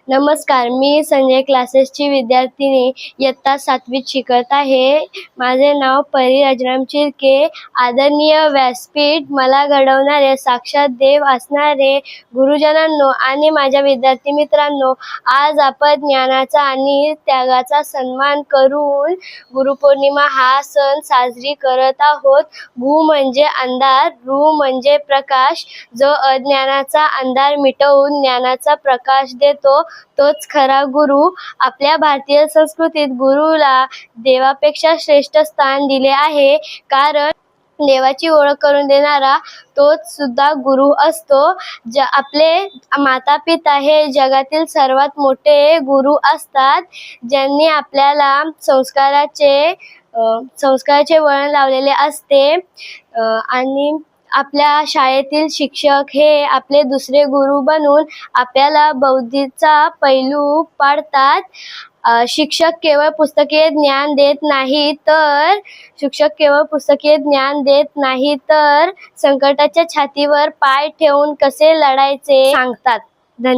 नमस्कार, मी संजय क्लासेसची विद्यार्थिनी इयत्ता 7वीत शिकत आहे. माझे नाव परी अजराम चिरके. आदरणीय व्यासपीठ, मला घडवणारे साक्षात देव असणारे गुरुजनांनो आणि माझ्या विद्यार्थी मित्रांनो, आज आपण ज्ञानाचा आणि त्यागाचा सन्मान करून गुरुपौर्णिमा हा सण साजरी करत आहोत. भू म्हणजे अंधार, रू म्हणजे प्रकाश. जो अज्ञानाचा अंधार मिटवून ज्ञानाचा प्रकाश देतो तोच खरा गुरु. आपल्या भारतीय संस्कृतीत गुरुला देवापेक्षा श्रेष्ठ स्थान दिले आहे, कारण देवाची ओळख करून देणारा तोच सुद्धा गुरु असतो. आपले माता पिता हे जगातील सर्वात मोठे गुरु असतात, ज्यांनी आपल्याला संस्काराचे वळण लावलेले असते. आणि आपल्या शाळेतील शिक्षक हे आपले दुसरे गुरु बनून आपल्याला बौद्धीचा पैलू पाडतात. शिक्षक केवळ पुस्तकीय ज्ञान देत नाही तर संकटाच्या छातीवर पाय ठेवून कसे लढायचे सांगतात. धन्यवाद.